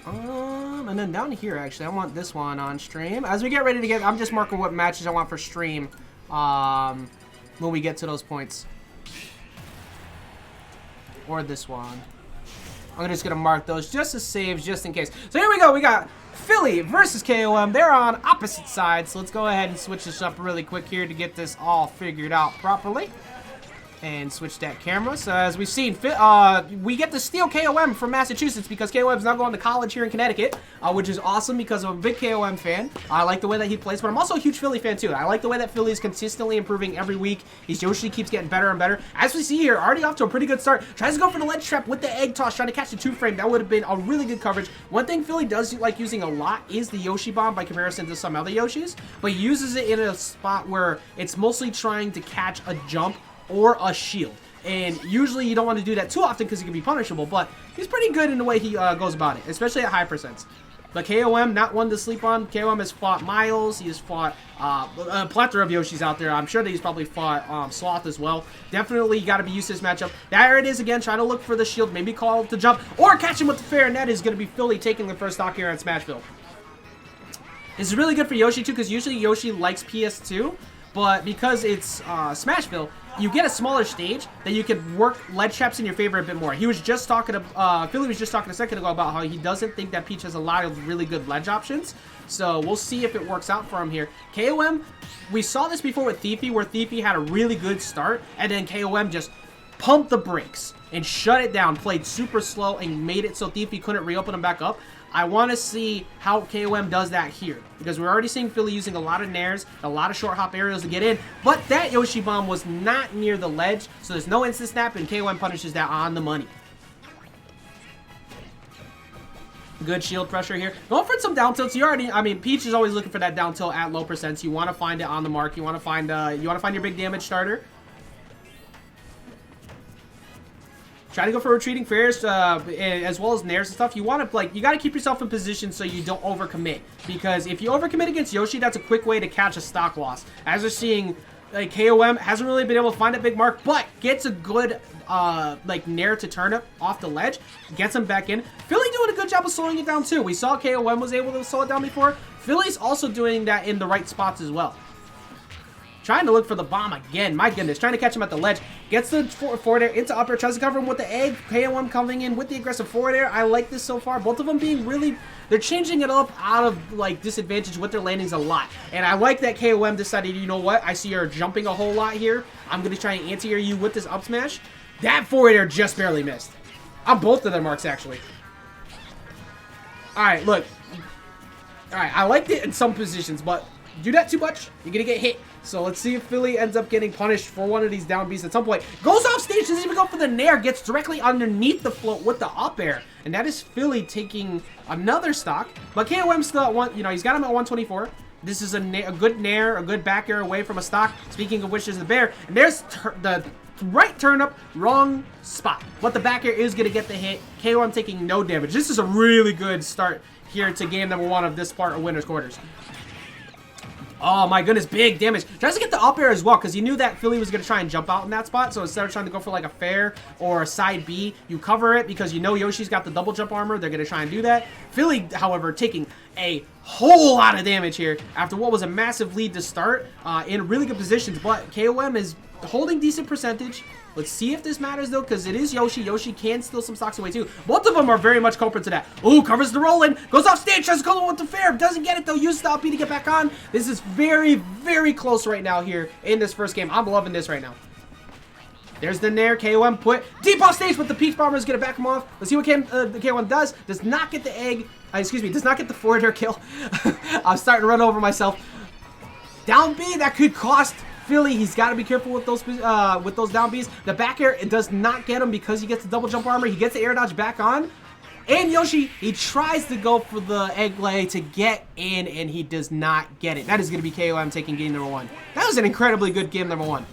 And then down here, actually, I want this one on stream. As we get ready to get, I'm just marking what matches I want for stream when we get to those points. Or this one. I'm just going to mark those just as saves, just in case. So here we go. We got Fillie versus KOM. They're on opposite sides. So let's go ahead and switch this up really quick here to get this all figured out properly. And switch that camera. So as we've seen, we get to steal KOM from Massachusetts because KOM's now going to college here in Connecticut, which is awesome because I'm a big KOM fan. I like the way that he plays, but I'm also a huge Fillie fan too. I like the way that Fillie is consistently improving every week. His Yoshi keeps getting better and better. As we see here, already off to a pretty good start. Tries to go for the ledge trap with the egg toss, trying to catch the 2-frame. That would have been a really good coverage. One thing Fillie does like using a lot is the Yoshi bomb by comparison to some other Yoshis, but he uses it in a spot where it's mostly trying to catch a jump or a shield. And usually you don't want to do that too often because it can be punishable, but he's pretty good in the way he goes about it, especially at high percents. But KOM, not one to sleep on. KOM has fought Miles. He has fought a plethora of Yoshis out there. I'm sure that he's probably fought Sloth as well. Definitely got to be used to this matchup. There it is again, trying to look for the shield, maybe call to jump, or catch him with the fair, and that is going to be Fillie taking the first stock here on Smashville. This is really good for Yoshi too, because usually Yoshi likes PS2, but because it's Smashville, you get a smaller stage that you can work ledge traps in your favor a bit more. He was just talking to, Fillie was just talking a second ago about how he doesn't think that Peach has a lot of really good ledge options. So we'll see if it works out for him here. KOM, we saw this before with Thiefy, where Thiefy had a really good start, and then KOM just pumped the brakes and shut it down, played super slow, and made it so Thiefy couldn't reopen him back up. I want to see how KOM does that here, because we're already seeing Fillie using a lot of nairs, a lot of short hop aerials to get in, but that Yoshi bomb was not near the ledge, so there's no instant snap, and KOM punishes that on the money. Good shield pressure here. Going for some down tilts. You already, I mean, Peach is always looking for that down tilt at low percents. You want to find it on the mark. You want to find your big damage starter. Try to go for retreating fairs, as well as nairs and stuff. You want to, you got to keep yourself in position so you don't overcommit. Because if you overcommit against Yoshi, that's a quick way to catch a stock loss. As we're seeing, KOM hasn't really been able to find a big mark, but gets a good, nair to turnip off the ledge. Gets him back in. Fillie doing a good job of slowing it down, too. We saw KOM was able to slow it down before. Fillie's also doing that in the right spots as well. Trying to look for the bomb again. My goodness. Trying to catch him at the ledge. Gets the forward air into upper. Tries to cover him with the egg. KOM coming in with the aggressive forward air. I like this so far. Both of them being really... They're changing it up out of, disadvantage with their landings a lot. And I like that KOM decided, you know what? I see you're jumping a whole lot here. I'm going to try and anti-air you with this up smash. That forward air just barely missed. On both of their marks, actually. Alright, look. Alright, I liked it in some positions, but do that too much, you're going to get hit. So let's see if Fillie ends up getting punished for one of these down beats at some point. Goes off stage, doesn't even go for the nair, gets directly underneath the float with the up air. And that is Fillie taking another stock. But KOM still at one, he's got him at 124. This is a good nair, a good back air away from a stock. Speaking of which, there's the bear. And there's the right turnip, wrong spot. But the back air is going to get the hit. KOM taking no damage. This is a really good start here to game number 1 of this part of Winner's Quarters. Oh my goodness, big damage. Tries to get the up air as well, because he knew that Fillie was going to try and jump out in that spot. So instead of trying to go for a fair or a side B, you cover it because you know Yoshi's got the double jump armor. They're going to try and do that. Fillie, however, taking a whole lot of damage here after what was a massive lead to start in really good positions. But KOM is holding decent percentage. Let's see if this matters, though, because it is Yoshi. Yoshi can steal some stocks away, too. Both of them are very much culprit to that. Ooh, covers the roll-in. Goes off stage. Tries to call him with the fair. Doesn't get it, though. Uses the up B to get back on. This is very, very close right now here in this first game. I'm loving this right now. There's the nair. KOM put deep off stage, but the Peach Bomber is going to back him off. Let's see what the KOM does. Does not get the egg. Does not get the forward air kill. I'm starting to run over myself. Down B, that could cost Fillie. He's got to be careful with those down Bs. The back air, it does not get him because he gets the double jump armor. He gets the air dodge back on. And Yoshi, he tries to go for the egg lay to get in, and he does not get it. That is going to be KOM taking game number 1. That was an incredibly good game number 1.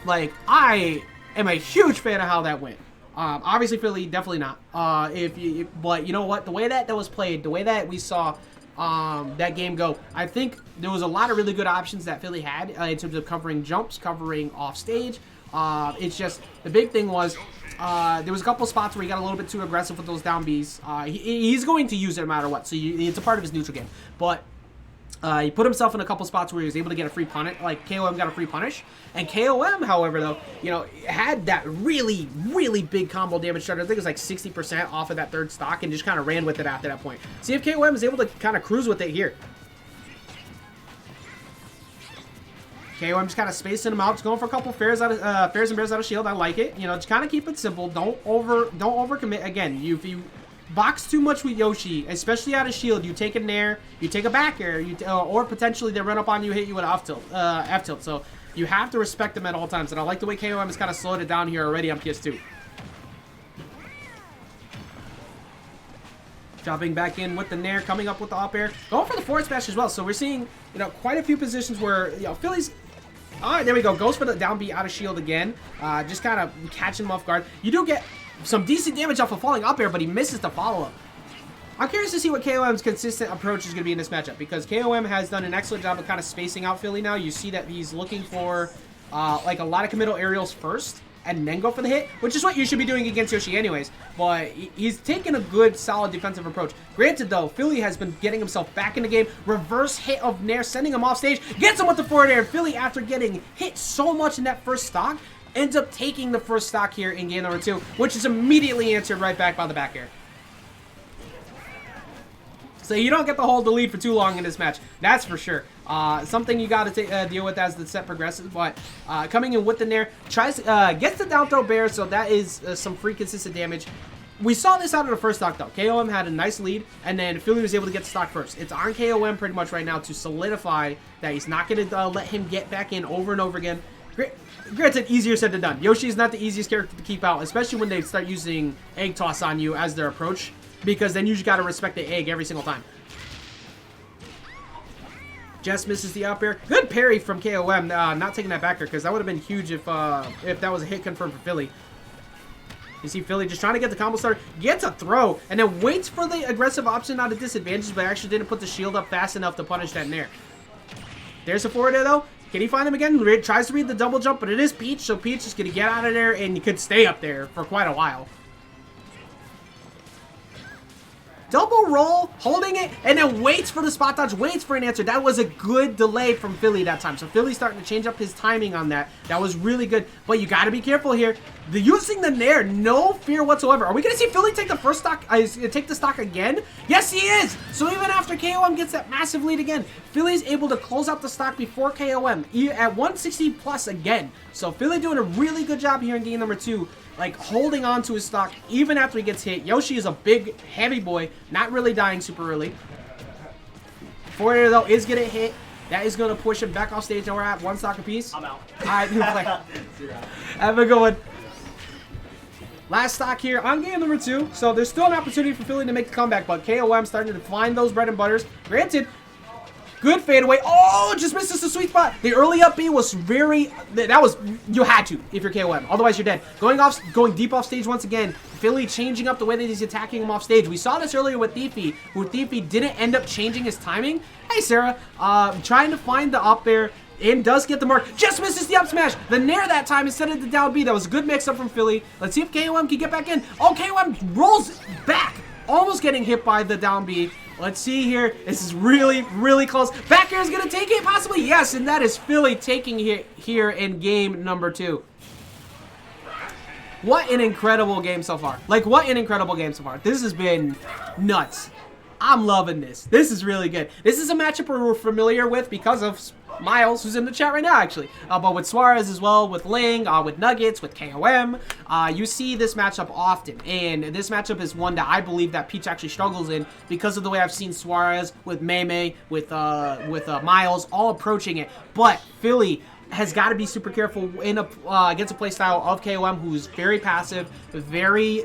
I am a huge fan of how that went. Obviously, Fillie, definitely not. But you know what? The way that was played, the way that we saw that game go, I think there was a lot of really good options that Fillie had in terms of covering jumps, covering off stage. It's just the big thing was there was a couple spots where he got a little bit too aggressive with those down Bs. He's going to use it no matter what, so it's a part of his neutral game. But he put himself in a couple spots where he was able to get a free punish, like KOM got a free punish. And KOM, however, though, you know, had that really, really big combo damage starter. I think it was like 60% off of that third stock and just kind of ran with it after that point. See if KOM is able to kind of cruise with it here. KOM just kind of spacing him out, just going for a couple fairs and bears out of shield. I like it. You know, just kind of keep it simple. Don't overcommit. Again, if you box too much with Yoshi, especially out of shield, you take a nair, you take a back air, or potentially they run up on you, hit you with F tilt. So you have to respect them at all times. And I like the way KOM has kind of slowed it down here already on PS2. Dropping back in with the nair, coming up with the up air, going for the forward smash as well. So we're seeing, you know, quite a few positions where, you know, Phillie's. All right, there we go. Goes for the down B out of shield again. Just kind of catching him off guard. You do get some decent damage off of falling up air, but he misses the follow-up. I'm curious to see what KOM's consistent approach is going to be in this matchup, because KOM has done an excellent job of kind of spacing out Fillie now. You see that he's looking for like a lot of committal aerials first and then go for the hit, which is what you should be doing against Yoshi anyways. But he's taken a good, solid defensive approach. Granted, though, Fillie has been getting himself back in the game. Reverse hit of Nair, sending him off stage. Gets him with the forward air. Fillie, after getting hit so much in that first stock, ends up taking the first stock here in game number 2, which is immediately answered right back by the back air. So you don't get to hold the lead for too long in this match. That's for sure. Something you got to deal with as the set progresses. But coming in with the Nair, gets the down throw bear, so that is some free consistent damage. We saw this out of the first stock, though. KOM had a nice lead, and then Fillie was able to get the stock first. It's on KOM pretty much right now to solidify that he's not going to let him get back in over and over again. Granted, easier said than done. Yoshi is not the easiest character to keep out, especially when they start using egg toss on you as their approach, because then you just got to respect the egg every single time. Just misses the up air. Good parry from KOM, not taking that back air, because that would have been huge if that was a hit confirmed for Fillie. You see Fillie just trying to get the combo starter, gets a throw, and then waits for the aggressive option out of disadvantage, but actually didn't put the shield up fast enough to punish that Nair. There's a forward air, though. Can he find him again? Tries to read the double jump, but it is Peach, so Peach is going to get out of there, and he could stay up there for quite a while. Double roll, holding it, and then waits for the spot dodge, waits for an answer. That was a good delay from Fillie that time. So Fillie's starting to change up his timing on that. That was really good, but you got to be careful here. Using the Nair, no fear whatsoever. Are we going to see Fillie take the first stock, take the stock again? Yes, he is! So even after KOM gets that massive lead again, Fillie's able to close out the stock before KOM at 160 plus again. So Fillie doing a really good job here in game number 2. Like, holding on to his stock even after he gets hit. Yoshi is a big, heavy boy, not really dying super early. Forward air, though, is going to hit. That is going to push him back off stage. Now we're at 1 stock apiece. I'm out. All right, new play. Have a good one. Last stock here on game number 2. So there's still an opportunity for Fillie to make the comeback, but KOM starting to find those bread and butters. Granted, good fadeaway. Oh, just misses the sweet spot. The early up B was very, you had to if you're KOM. Otherwise, you're dead. Going deep off stage once again. Fillie changing up the way that he's attacking him off stage. We saw this earlier with Thiefy, where Thiefy didn't end up changing his timing. Hey, Sarah. Trying to find the up there. And does get the mark. Just misses the up smash. The Nair that time instead of the down B. That was a good mix up from Fillie. Let's see if KOM can get back in. Oh, KOM rolls back. Almost getting hit by the down B. Let's see here. This is really, really close. Back air is going to take it, possibly. Yes, and that is Fillie taking it here in game number 2. What an incredible game so far. Like, what an incredible game so far. This has been nuts. I'm loving this. This is really good. This is a matchup we're familiar with because of Miles, who's in the chat right now, actually. But with Suarez as well, with Ling, with Nuggets, with KOM, you see this matchup often. And this matchup is one that I believe that Peach actually struggles in because of the way I've seen Suarez, with Mei, with Miles, all approaching it. But Fillie has got to be super careful against a playstyle of KOM, who's very passive, very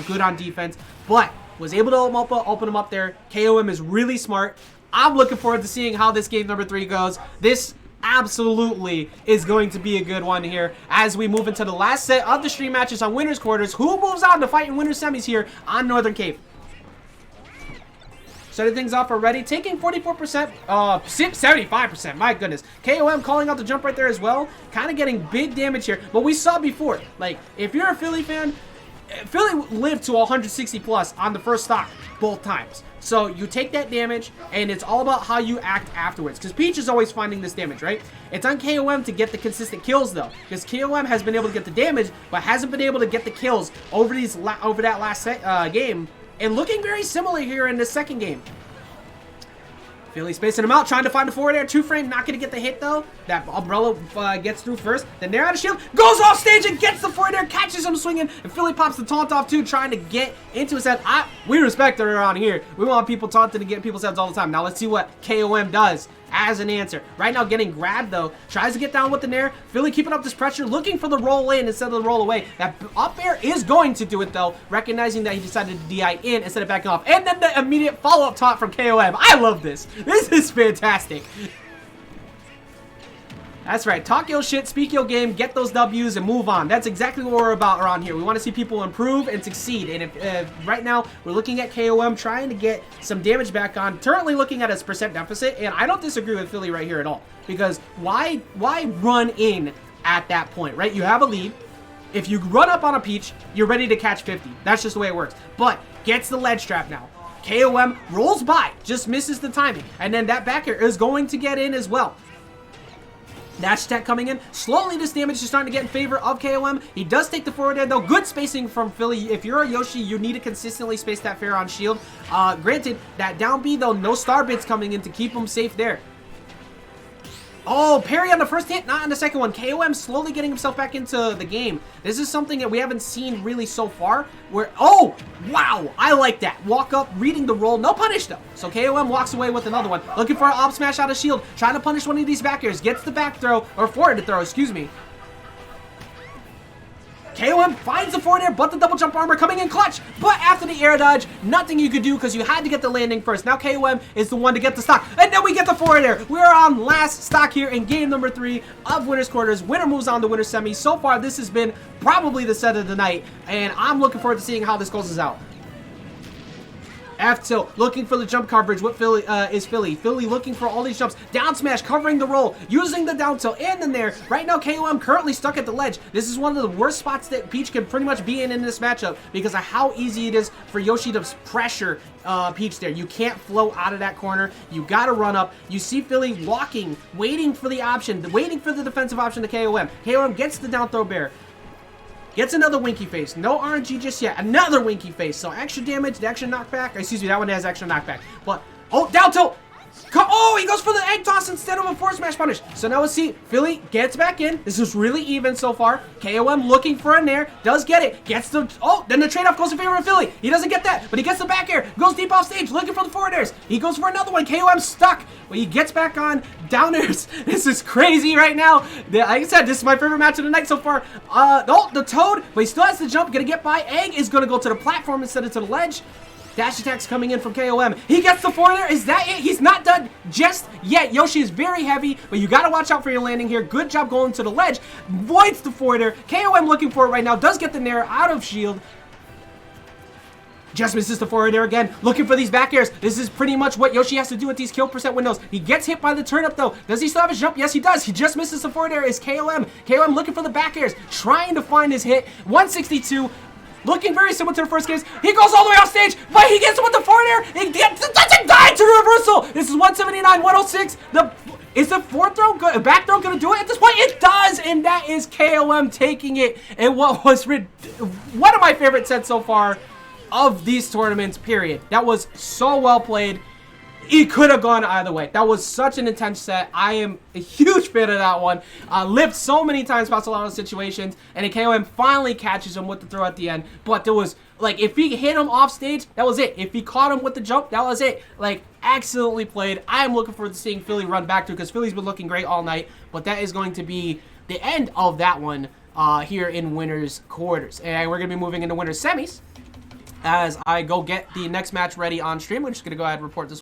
good on defense, but was able to open him up there. KOM is really smart. I'm looking forward to seeing how this game number 3 goes. This absolutely is going to be a good one here as we move into the last set of the stream matches on Winners Quarters. Who moves on to fight in Winners Semis here on Northern Cape? Starting things off already, taking 44%, 75%, my goodness. KOM calling out the jump right there as well, kind of getting big damage here. But we saw before, like, if you're a Fillie fan, Fillie lived to 160 plus on the first stock both times. So you take that damage, and it's all about how you act afterwards. Because Peach is always finding this damage, right? It's on KOM to get the consistent kills, though. Because KOM has been able to get the damage, but hasn't been able to get the kills over that last game. And looking very similar here in this second game. Fillie spacing him out, trying to find a forward air. 2-frame, not going to get the hit, though. That umbrella gets through first. Then they're out of shield. Goes off stage and gets the forward air. Catches him swinging. And Fillie pops the taunt off, too, trying to get into his head. We respect it around here. We want people taunting to get people's heads all the time. Now, let's see what KOM does as an answer. Right now, getting grabbed, though. Tries to get down with the nair. Fillie keeping up this pressure, looking for the roll in instead of the roll away. That up air is going to do it, though, recognizing that he decided to DI in instead of backing off. And then the immediate follow-up taunt from KOM. I love this. This is fantastic. That's right. Talk your shit, speak your game, get those W's, and move on. That's exactly what we're about around here. We want to see people improve and succeed. And if, right now, we're looking at KOM trying to get some damage back on. Currently looking at his percent deficit, and I don't disagree with Fillie right here at all. Because why run in at that point, right? You have a lead. If you run up on a Peach, you're ready to catch 50. That's just the way it works. But gets the ledge trap now. KOM rolls by, just misses the timing. And then that back air is going to get in as well. Dash attack coming in. Slowly this damage is starting to get in favor of KOM. He does take the forward air though. Good spacing from Fillie. If you're a Yoshi, you need to consistently space that fair on shield. Granted, that down B though, no star bits coming in to keep him safe there. Oh, parry on the first hit, not on the second one. KOM slowly getting himself back into the game. This is something that we haven't seen really so far. Where, oh, wow, I like that. Walk up, reading the roll, no punish though. So KOM walks away with another one. Looking for an up smash out of shield, trying to punish one of these back airs. Gets the back throw, or forward throw, excuse me. KOM finds the forward air, but the double jump armor coming in clutch. But after the air dodge, nothing you could do because you had to get the landing first. Now KOM is the one to get the stock. And then we get the forward air. We're on last stock here in game number 3 of Winners Quarters. Winner moves on to Winner Semi. So far, this has been probably the set of the night. And I'm looking forward to seeing how this goes out. F tilt, looking for the jump coverage. What Fillie is Fillie? Fillie looking for all these jumps. Down smash, covering the roll, using the down tilt, and then there. Right now, KOM currently stuck at the ledge. This is one of the worst spots that Peach can pretty much be in this matchup because of how easy it is for Yoshi to pressure Peach there. You can't flow out of that corner. You gotta run up. You see Fillie walking, waiting for the option, waiting for the defensive option to KOM. KOM gets the down throw bear. Gets another winky face. No RNG just yet. Another winky face. So extra damage, the extra knockback. Excuse me, that one has extra knockback. But, oh, down tilt. Oh, he goes for the egg toss instead of a forward smash punish. So now let's see. Fillie gets back in. This is really even so far. KOM looking for a nair. Does get it. Gets the... Oh, then the trade-off goes in favor of Fillie. He doesn't get that, but he gets the back air. Goes deep off stage, looking for the forward airs. He goes for another one. KOM stuck. But he gets back on. Down airs. This is crazy right now. Like I said, this is my favorite match of the night so far. Oh, the Toad, but he still has to jump. Gonna get by. Egg is gonna go to the platform instead of to the ledge. Dash attacks coming in from KOM. He gets the forward air. Is that it? He's not done just yet. Yoshi is very heavy, but you got to watch out for your landing here. Good job going to the ledge. Voids the forward air. KOM looking for it right now. Does get the nair out of shield. Just misses the forward air again. Looking for these back airs. This is pretty much what Yoshi has to do with these kill percent windows. He gets hit by the turnip though. Does he still have his jump? Yes, he does. He just misses the forward air. Is KOM. KOM looking for the back airs. Trying to find his hit. 162. Looking very similar to the first case. He goes all the way off stage, but he gets with the forward air. He doesn't die to the reversal. This is 179, 106. Is the fourth throw good? Back throw gonna do it at this point? It does, and that is KOM taking it. And what was one of my favorite sets so far of these tournaments, period. That was so well played. It could have gone either way. That was such an intense set. I am a huge fan of that one. Lived so many times past a lot of situations, and then KOM finally catches him with the throw at the end. But there was, like, if he hit him off stage, that was it. If he caught him with the jump, that was it. Like, excellently played. I am looking forward to seeing Fillie run back to, because Phillie's been looking great all night. But that is going to be the end of that one here in Winners Quarters. And we're going to be moving into Winners Semis as I go get the next match ready on stream. We're just going to go ahead and report this